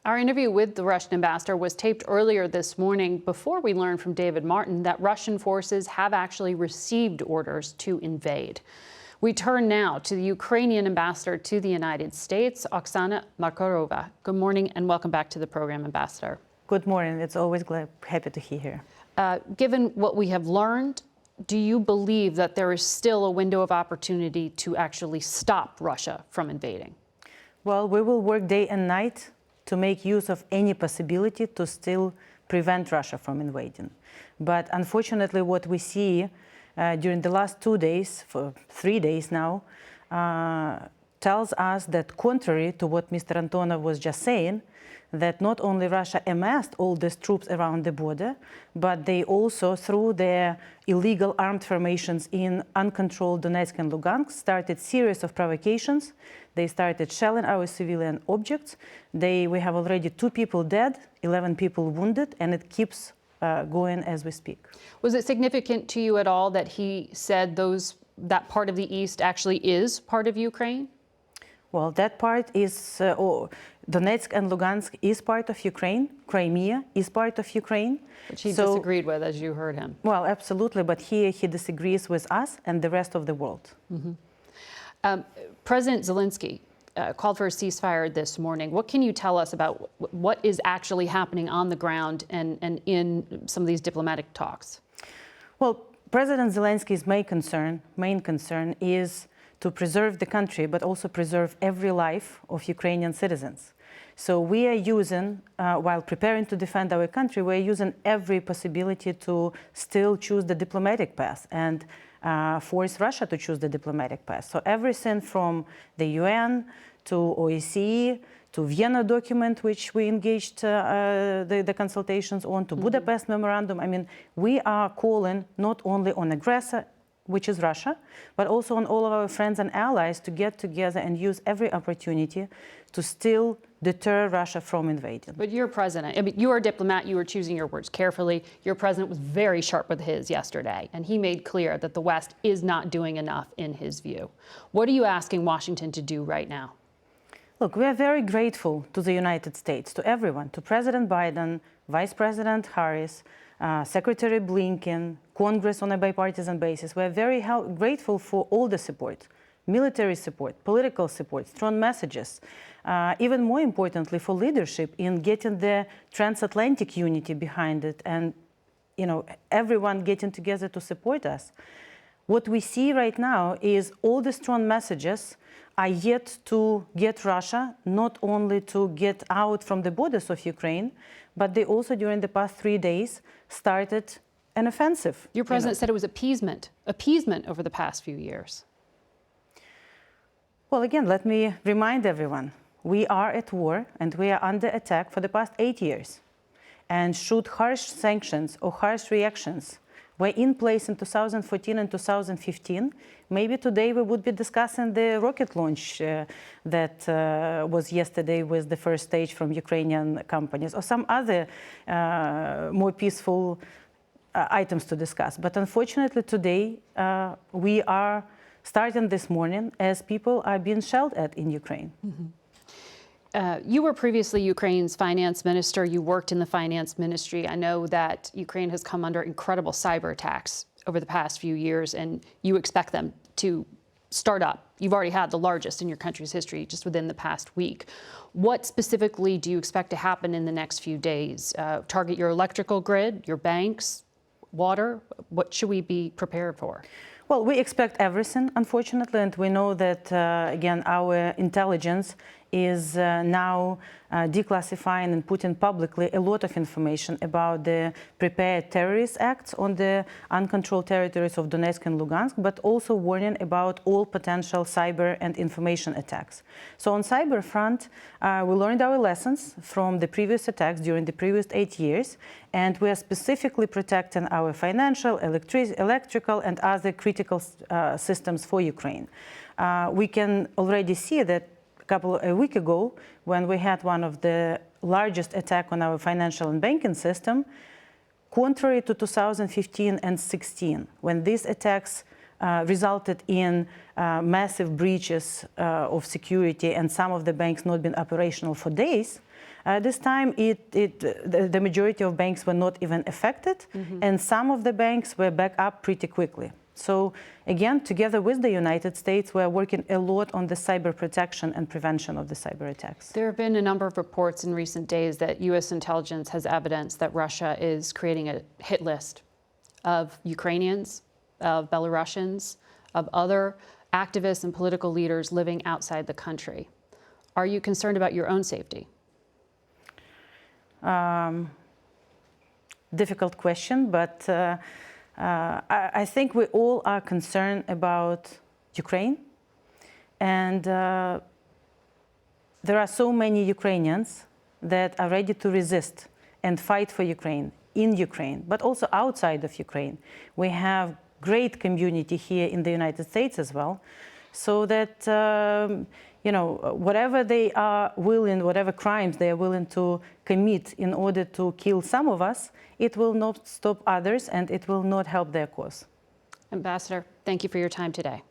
Our interview with the Russian ambassador was taped earlier this morning before we learned from David Martin that Russian forces have actually received orders to invade. We turn now to the Ukrainian ambassador to the United States, Oksana Markarova. Good morning and welcome back to the program, Ambassador. Good morning. It's always happy to be here. Given what we have learned, do you believe that there is still a window of opportunity to actually stop Russia from invading? Well, we will work day and night to make use of any possibility to still prevent Russia from invading. But unfortunately, what we see during the last 2 days, for 3 days now, tells us that contrary to what Mr. Antonov was just saying, that not only Russia amassed all these troops around the border, but they also, through their illegal armed formations in uncontrolled Donetsk and Lugansk, started series of provocations. They started shelling our civilian objects. We have already 2 people dead, 11 people wounded, and it keeps going as we speak. Was it significant to you at all that he said that part of the east actually is part of Ukraine? Well, that part is, Donetsk and Lugansk is part of Ukraine. Crimea is part of Ukraine. Which he disagreed with, as you heard him. Well, absolutely, but he disagrees with us and the rest of the world. Mm-hmm. President Zelensky called for a ceasefire this morning. What can you tell us about what is actually happening on the ground and in some of these diplomatic talks? Well, President Zelensky's main concern is to preserve the country, but also preserve every life of Ukrainian citizens. So we are using, while preparing to defend our country, we're using every possibility to still choose the diplomatic path and force Russia to choose the diplomatic path. So everything from the UN to OSCE to Vienna document, which we engaged the consultations on, to Budapest Memorandum. I mean, we are calling not only on aggressor, which is Russia, but also on all of our friends and allies to get together and use every opportunity to still deter Russia from invading. But you're president. I mean, you are a diplomat. You were choosing your words carefully. Your president was very sharp with his yesterday, and he made clear that the West is not doing enough in his view. What are you asking Washington to do right now? Look, we are very grateful to the United States, to everyone, to President Biden, Vice President Harris, Secretary Blinken, Congress on a bipartisan basis. We're very grateful for all the support, military support, political support, strong messages, even more importantly for leadership in getting the transatlantic unity behind it and, you know, everyone getting together to support us. What we see right now is all the strong messages are yet to get Russia not only to get out from the borders of Ukraine, but they also, during the past 3 days, started an offensive. Your president said it was appeasement over the past few years. Well, again, let me remind everyone, we are at war and we are under attack for the past 8 years. And should harsh sanctions or harsh reactions were in place in 2014 and 2015, maybe today we would be discussing the rocket launch that was yesterday with the first stage from Ukrainian companies, or some other more peaceful items to discuss. But unfortunately today we are starting this morning as people are being shelled at in Ukraine. Mm-hmm. You were previously Ukraine's finance minister. You worked in the finance ministry. I know that Ukraine has come under incredible cyber attacks over the past few years, and you expect them to start up. You've already had the largest in your country's history just within the past week. What specifically do you expect to happen in the next few days? Target your electrical grid, your banks, water? What should we be prepared for? Well, we expect everything, unfortunately, and we know that, again, our intelligence is now declassifying and putting publicly a lot of information about the prepared terrorist acts on the uncontrolled territories of Donetsk and Lugansk, but also warning about all potential cyber and information attacks. So on cyber front, we learned our lessons from the previous attacks during the previous 8 years, and we are specifically protecting our financial, electrical, and other critical systems for Ukraine. We can already see that a week ago, when we had one of the largest attacks on our financial and banking system, contrary to 2015 and 16, when these attacks resulted in massive breaches of security and some of the banks not been operational for days. This time, the majority of banks were not even affected, and some of the banks were back up pretty quickly. So again, together with the United States, we are working a lot on the cyber protection and prevention of the cyber attacks. There have been a number of reports in recent days that U.S. intelligence has evidence that Russia is creating a hit list of Ukrainians, of Belarusians, of other activists and political leaders living outside the country. Are you concerned about your own safety? Difficult question, but I think we all are concerned about Ukraine. And there are so many Ukrainians that are ready to resist and fight for Ukraine, in Ukraine, but also outside of Ukraine. We have great community here in the United States as well, so that whatever they are willing, whatever crimes they are willing to commit in order to kill some of us, it will not stop others and it will not help their cause. Ambassador, thank you for your time today.